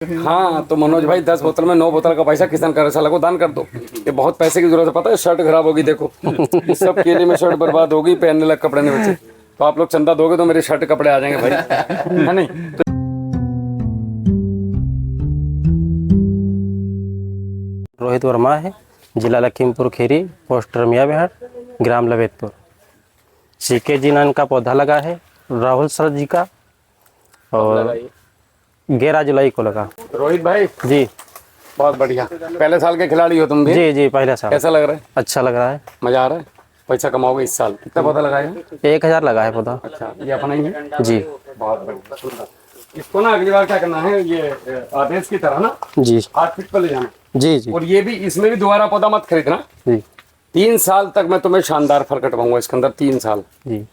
हाँ तो मनोज भाई 10 बोतल में 9 बोतल का पैसा किसान कार्यशाला को दान कर दो। ये बहुत पैसे की जरूरत है, पता है। शर्ट खराब होगी, देखो इस सब केले में शर्ट बर्बाद होगी, पहनने लग कपड़े नहीं बचे। तो आप लोग चंदा दोगे तो मेरे शर्ट कपड़े आ जाएंगे भाई, है नहीं। तो रोहित वर्मा है, जिला लखीमपुर खीरी, पोस्ट रमिया बिहार, ग्राम लवेदपुर। सीके जिनन का पौधा लगा है, राहुल सर जी का, और 11 जुलाई को लगा। रोहित भाई जी बहुत बढ़िया, पहले साल के खिलाड़ी हो तुम भी। जी जी पहले साल। कैसा लग रहा है? अच्छा लग रहा है, मजा आ रहा है? पैसा कमाओगे इस साल? कितना पौधा लगाया? 1000 लगा है पौधा। अच्छा, ये अपना ही है? जी बहुत बढ़िया। इसको ना अगली बार क्या करना है, ये आदेश की तरह ना जी 8 फीट पर ले जाना। जी जी और ये भी, इसमें भी दोबारा पौधा मत खरीदना। जी 3 साल तक मैं तुम्हें शानदार फल कटवाऊंगा इसके अंदर, 3 साल, जी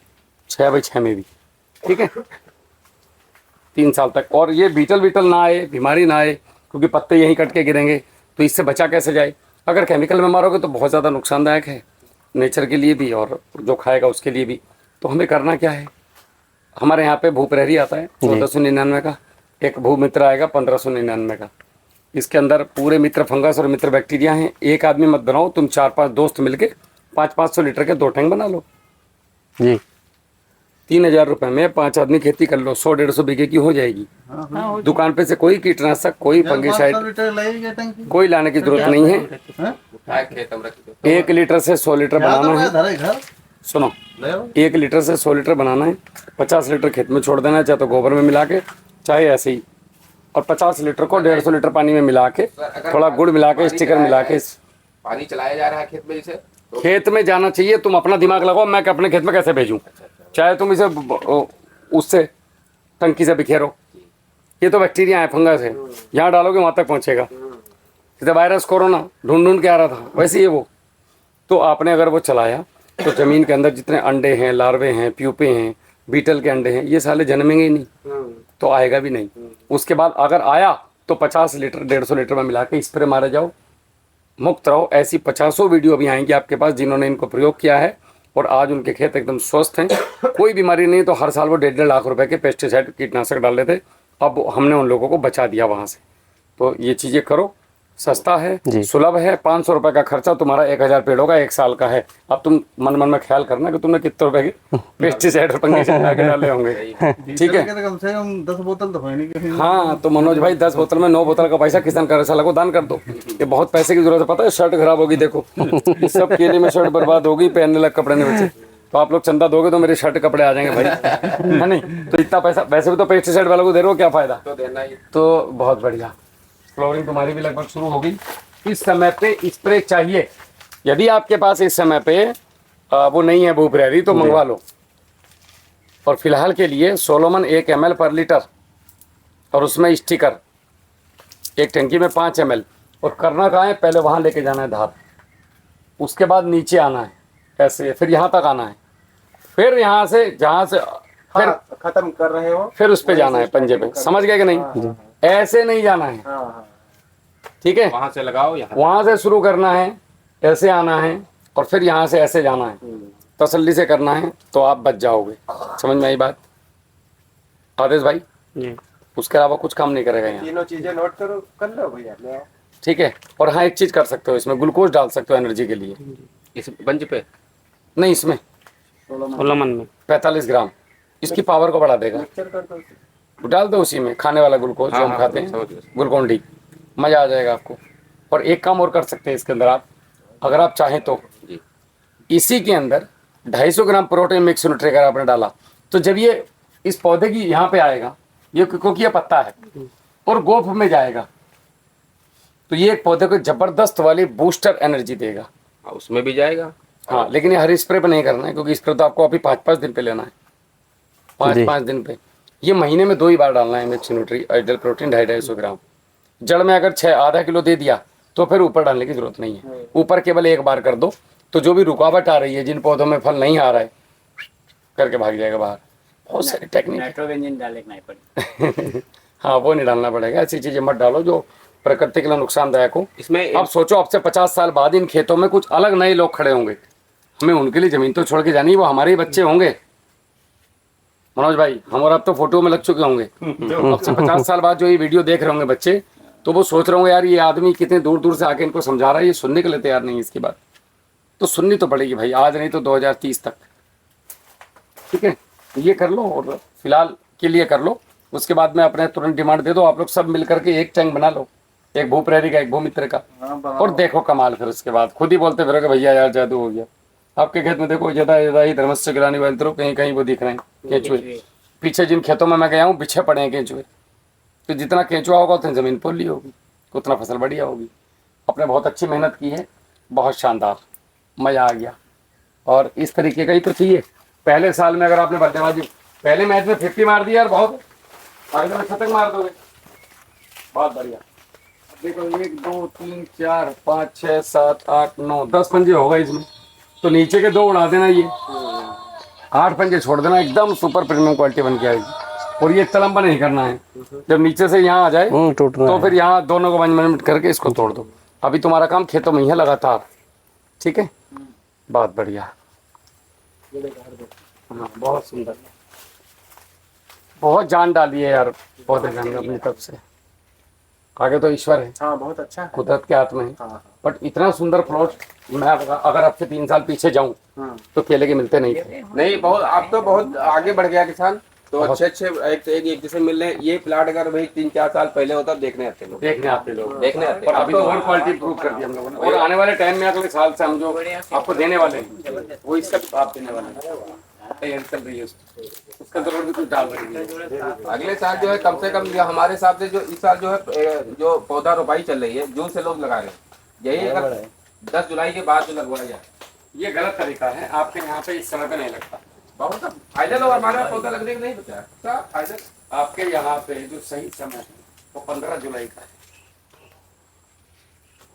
6 बाई 6 में भी, ठीक है। 3 साल तक। और ये बीटल ना आए, बीमारी ना आए, क्योंकि पत्ते यहीं कट के गिरेंगे, तो इससे बचा कैसे जाए। अगर केमिकल में मारोगे तो बहुत ज़्यादा नुकसानदायक है नेचर के लिए भी, और जो खाएगा उसके लिए भी। तो हमें करना क्या है, हमारे यहाँ पे भूप्रहरी आता है 1499 का, एक भूमित्र आएगा 1599 का। इसके अंदर पूरे मित्र फंगस और मित्र बैक्टीरिया हैं। एक आदमी मत बनाओ, तुम 4-5 दोस्त मिलके 500-500 लीटर के 2 टैंक बना लो जी। 3000 रुपए में 5 आदमी खेती कर लो, 100-150 बीघे की हो जाएगी। दुकान पे से कोई कीटनाशक, कोई फंगिसाइड कोई लाने की जरूरत नहीं है। 1 लीटर से 100 लीटर बनाना है। सुनो, 1 लीटर से 100 लीटर बनाना है, 50 लीटर खेत में छोड़ देना है, चाहे तो गोबर में मिला के, चाहे ऐसे ही। और 50 लीटर को 150 लीटर पानी में मिला के, थोड़ा गुड़ मिला के, स्टिकर मिला के पानी चलाया जा रहा है खेत में। इसे खेत में जाना चाहिए। तुम अपना दिमाग लगाओ, मैं अपने खेत में कैसे भेजूं। चाहे तुम इसे उससे टंकी से बिखेरो, ये तो बैक्टीरिया है, फंगस है, यहाँ डालोगे वहां तक पहुंचेगा। जैसे वायरस कोरोना ढूंढ के आ रहा था, वैसे ही है वो। तो आपने अगर वो चलाया तो जमीन के अंदर जितने अंडे हैं, लार्वे हैं, प्यूपे हैं, बीटल के अंडे हैं, ये साले जन्मेंगे ही नहीं, तो आएगा भी नहीं। उसके बाद अगर आया तो 50 लीटर 150 लीटर में मिला के स्प्रे मारे जाओ, मुक्त रहो। ऐसी 50 वीडियो अभी आएंगी आपके पास जिन्होंने इनको प्रयोग किया है और आज उनके खेत एकदम स्वस्थ हैं, कोई बीमारी नहीं। तो हर साल वो 1.5 लाख रुपए के पेस्टिसाइड कीटनाशक डाल लेते, अब हमने उन लोगों को बचा दिया वहाँ से। तो ये चीज़ें करो, सस्ता है, सुलभ है। 500 रुपए का खर्चा, तुम्हारा 1000 पेड़ों का 1 साल का है। अब तुम मन में ख्याल करना कि तुमने कितने रुपए के पेस्टिसाइड और फंगिसाइड डाले होंगे, ठीक है। कम से कम 10 बोतल तो होनी। हाँ तो मनोज भाई 10 बोतल में 9 बोतल का पैसा किसान कार्यशाला को दान कर दो। ये बहुत पैसे की जरूरत है, पता है। शर्ट खराब होगी, देखो इस सब केले में शर्ट बर्बाद होगी, पहनने लग कपड़े नहीं बचे। तो आप लोग चंदा दोगे तो मेरे शर्ट कपड़े आ जाएंगे भाई, है नहीं। तो इतना पैसा वैसे भी तो पेस्टिसाइड वालों को दे रहे हो, क्या फायदा। तो देना ही। तो बहुत बढ़िया, फ्लोरिंग तुम्हारी भी लगभग शुरू होगी। इस समय पे स्प्रे चाहिए, यदि आपके पास इस समय पे वो नहीं है भूप्रहरी तो मंगवा लो। और फिलहाल के लिए सोलोमन 1 ml पर लीटर, और उसमें स्टिकर, एक टंकी में 5 ml। और करना कहाँ है, पहले वहाँ लेके जाना है धार, उसके बाद नीचे आना है ऐसे, फिर यहाँ तक आना है, फिर यहाँ से जहाँ से फिर खत्म कर रहे हो, फिर उस पे जाना है पंजे पे। समझ गए कि नहीं? ऐसे नहीं जाना है, ठीक है। वहां से लगाओ, वहां से शुरू करना है, ऐसे आना है, और फिर यहाँ से ऐसे जाना है। तसल्ली से करना है तो आप बच जाओगे। समझ में आई बात आदेश भाई जी। उसके अलावा कुछ काम नहीं करेगा यहाँ, तीनों चीजें नोट करो, कर लो भैया, ठीक है। और हाँ, एक चीज कर सकते हो, इसमें ग्लूकोज डाल सकते हो एनर्जी के लिए। इस बंज पे नहीं, इसमें सोलमन में 45 ग्राम इसकी पावर को बढ़ा देगा। डाल दो उसी में, खाने वाला ग्लूकोज जो हम खाते हैं, ग्लूकोन डी, मजा आ जाएगा आपको। और एक काम और कर सकते हैं इसके अंदर आप, अगर आप चाहें तो इसी के अंदर 250 ग्राम प्रोटीन मिक्स न्यूट्री अगर आपने डाला, तो जब ये इस पौधे की यहाँ पे आएगा, ये क्योंकि ये पत्ता है और गोफ में जाएगा, तो ये एक पौधे को जबरदस्त वाली बूस्टर एनर्जी देगा। उसमें भी जाएगा। हाँ, लेकिन ये हर स्प्रे पे नहीं करना है, क्योंकि स्प्रे तो आपको अभी 5-5 दिन पे लेना है, 5-5 दिन पे। ये महीने में 2 ही बार डालना है मिक्स न्यूट्री आइडियल प्रोटीन 250 ग्राम। जड़ में अगर 6 किलो दे दिया तो फिर ऊपर डालने की जरूरत नहीं है, ऊपर केवल 1 बार कर दो। तो जो भी रुकावट आ रही है, जिन पौधों में फल नहीं आ रहा है, करके भाग जाएगा बाहर। बहुत सारी टेक्निक, नाइट्रोजन डालने नहीं पड़ेगा। हाँ वो नहीं डालना पड़ेगा, ऐसी चीजें मत डालो जो प्रकृति के लिए नुकसानदायक हो। इसमें अब सोचो, अब से 50 साल बाद इन खेतों में कुछ अलग नए लोग खड़े होंगे, हमें उनके लिए जमीन तो छोड़ के जानी, वो हमारे ही बच्चे होंगे। मनोज भाई, हम और आप तो फोटो में लग चुके होंगे। अब से 50 साल बाद जो ये वीडियो देख रहे होंगे बच्चे, तो वो सोच रहे होंगे यार ये आदमी कितने दूर दूर से आके इनको समझा रहा है, ये सुनने के लिए तैयार नहीं है इसकी बात। तो सुननी तो पड़ेगी भाई, आज नहीं तो 2030 तक। ठीक है, ये कर लो और फिलहाल के लिए कर लो, उसके बाद में अपने तुरंत डिमांड दे दो। आप लोग सब मिल करके एक टैंक बना लो, एक भूप्रेरी का, एक भूमित्र का, और देखो कमाल। फिर उसके बाद खुद ही बोलते फिरोगे भैया यार जादू हो गया। आपके खेत में देखो ज्यादा ही धर्मस्य गिरानी वाले तरह कहीं कहीं वो दिख रहे हैं केंचुए। पीछे जिन खेतों में मैं गया हूँ बिछे पड़े हैं केंचुए। तो जितना केंचुआ होगा उतनी जमीन पोली होगी, उतना फसल बढ़िया होगी। आपने बहुत अच्छी मेहनत की है, बहुत शानदार, मजा आ गया। और इस तरीके का ही तो चाहिए। पहले साल में अगर आपने बल्लेबाजी पहले मैच में 50 मार दिया यार, बहुत अगले में शतक मार दोगे, बहुत बढ़िया। देखो 1 2 3 4 5 6 7 8 9 10 पंजे होगा इसमें, तो नीचे के 2 उड़ा देना, ये 8 पंजे छोड़ देना, एकदम सुपर प्रीमियम क्वालिटी बन के आएगी। और ये तलम्बा नहीं करना है, जब नीचे से यहाँ आ जाए टूटना तो फिर यहाँ दोनों को मैनेजमेंट करके इसको तोड़ दो। अभी तुम्हारा काम खेतों में ही है लगातार, ठीक है, बहुत बढ़िया। हाँ बहुत सुंदर, बहुत जान डाली है यार पौधे में अपनी तरफ से। आगे तो ईश्वर है, हाँ बहुत अच्छा है। कुदरत के हाथ में है। हाँ बट इतना सुंदर प्लॉट मैं अगर अब से 3 साल पीछे जाऊं तो केले के मिलते नहीं थे। नहीं, बहुत अब तो बहुत आगे बढ़ गया किसान, तो अच्छे एक जैसे मिल रहे हैं। ये प्लाट अगर भाई 3-4 साल पहले होता देखने आते लोग, देखने आते लोग, देखने आते। और अभी तो और क्वालिटी इंप्रूव कर दी हम लोगों ने। और आने वाले टाइम में अगले साल से हम जो आपको देने वाले हैं वो इसका आप देने वाले हैं, तैयारी चल रही है उसका जरूर भी कुछ डाल रही है। अगले साल जो है कम से कम हमारे हिसाब से जो इस साल जो है जो पौधा रोपाई चल रही है, जून से लोग लगा रहे हैं। यही अगर 10 जुलाई के बाद जो लगवाया जाए, ये गलत तरीका है। आपके यहाँ पे इस समय पे नहीं लगता, बहुत फायदा लोग हमारे पौधा लगने के नहीं बचा है फायदा। आपके यहाँ पे जो सही समय है वो 15 जुलाई का है,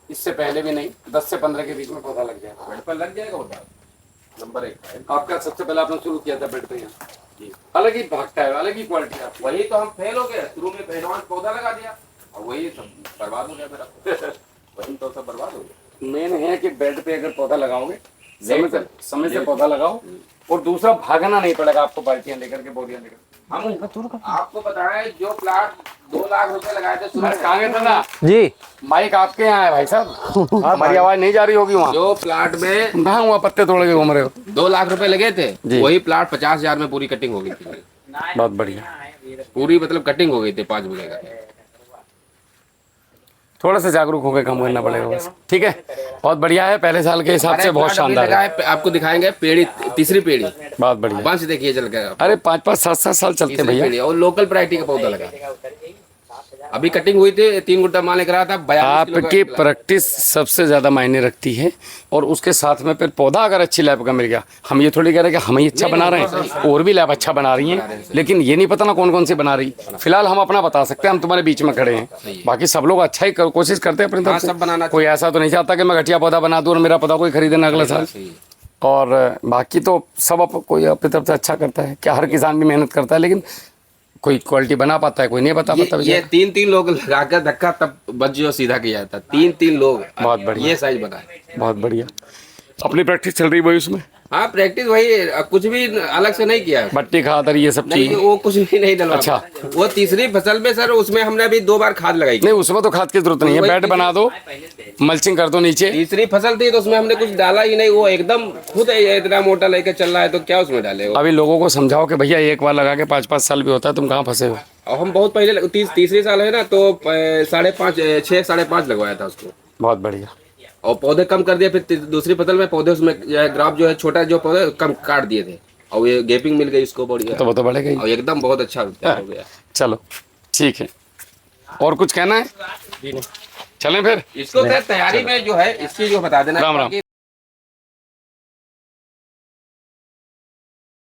इससे पहले भी नहीं, 10 से 15 के बीच में पौधा लग जाएगा। बेड पर लग जाएगा पौधा, नंबर 1 है। आपका सबसे पहले आपने शुरू किया था बेड पे, यहाँ अलग ही भागता है, अलग ही क्वालिटी है। वही तो हम फेल हो गए, शुरू में एडवांस पौधा लगा दिया और वही सब बर्बाद हो गया मेरा। वही तो सब बर्बाद हो गया। मेन है कि बेड पे अगर पौधा लगाओगे समय से पौधा लगाओ, और दूसरा भागना नहीं पड़ेगा आपको बाल्टियां लेकर के, बोरियां लेकर। हम आपको बताएं जो प्लाट 2 लाख रुपए लगाए थे शुरू में, कहाँ गए दादा? जी माइक आपके यहाँ है भाई साहब, हमारी आवाज नहीं जा रही होगी वहाँ। जो प्लाट में कहाँ हुआ पत्ते तोड़ के घूम रहे हो? 2 लाख रुपए लगे थे, जी। वही प्लाट 50,000 में पूरी कटिंग हो गई थी। बहुत बढ़िया, पूरी मतलब कटिंग हो गई थी 5 बीघे का। थोड़ा सा जागरूक होकर काम करना पड़ेगा बस, ठीक है। बहुत बढ़िया है, पहले साल के हिसाब से बहुत प्लाट अभी शानदार लगा है। है, आपको दिखाएंगे पेड़ी, तीसरी पेड़ी बहुत बढ़िया। वंश देखिए चल गया। अरे 5-5 7-7 साल चलते तीसरी भैया। पेड़ी और लोकल वैरायटी का पौधा लगा। अभी कटिंग हुई थी, 3 गुंटा माल लेकर आया था। 42 किलो का आपकी निकला। प्रैक्टिस सबसे ज्यादा मायने रखती है, और उसके साथ में फिर पौधा अगर अच्छी लैब का मिल गया। हम ये थोड़ी कह रहे कि हम ही अच्छा बना रहे हैं, और भी लैब अच्छा बना रही हैं, लेकिन ये नहीं पता ना कौन कौन सी बना रही। फिलहाल हम अपना बता सकते हैं, हम तुम्हारे बीच में खड़े हैं। बाकी सब लोग अच्छा ही कोशिश करते हैं अपनी तरफ सब बनाना से। कोई ऐसा तो नहीं चाहता कि मैं घटिया पौधा बना दूं और मेरा पौधा कोई खरीदे ना अगले साल। और बाकी तो सब कोई अपनी तरफ से अच्छा करता है, क्या हर किसान भी मेहनत करता है, लेकिन कोई क्वालिटी बना पाता है, कोई नहीं बता पाता। ये 3-3 लोग लगाकर धक्का तब बच जो सीधा किया था। 3-3 लोग, बहुत बढ़िया। ये साइज बना है। बहुत बढ़िया। अपनी प्रैक्टिस चल रही है उसमें, हाँ प्रैक्टिस वही, कुछ भी अलग से नहीं किया है। मट्टी खाद ये सब नहीं, चीज। वो कुछ भी नहीं डलवा। अच्छा। वो तीसरी फसल में सर उसमें हमने अभी 2 बार खाद लगाई। नहीं उसमें तो खाद की जरूरत नहीं है, बेड बना दो, मल्चिंग कर दो नीचे। तीसरी फसल थी तो उसमें हमने कुछ डाला ही नहीं। वो एकदम खुद इतना मोटा लेके चल रहा है तो क्या उसमें डाले वो। अभी लोगों को समझाओ कि भैया एक बार लगा के 5-5 साल भी होता है, तुम कहाँ फंसे हो। और हम बहुत पहले तीसरी साल है ना, तो 6.5 लगवाया था उसको। बहुत बढ़िया। और पौधे कम कर दिए। फिर दूसरी फसल में पौधे उसमें ग्राफ जो है छोटा जो पौधे कम काट दिए थे, और ये गैपिंग मिल गई इसको बढ़िया, तो वो तो बढ़ेगा ही। और एकदम बहुत अच्छा हो गया। चलो ठीक है, और कुछ कहना है? चलें फिर। इसको सर तैयारी में जो है इसकी जो बता देना राम राम। कि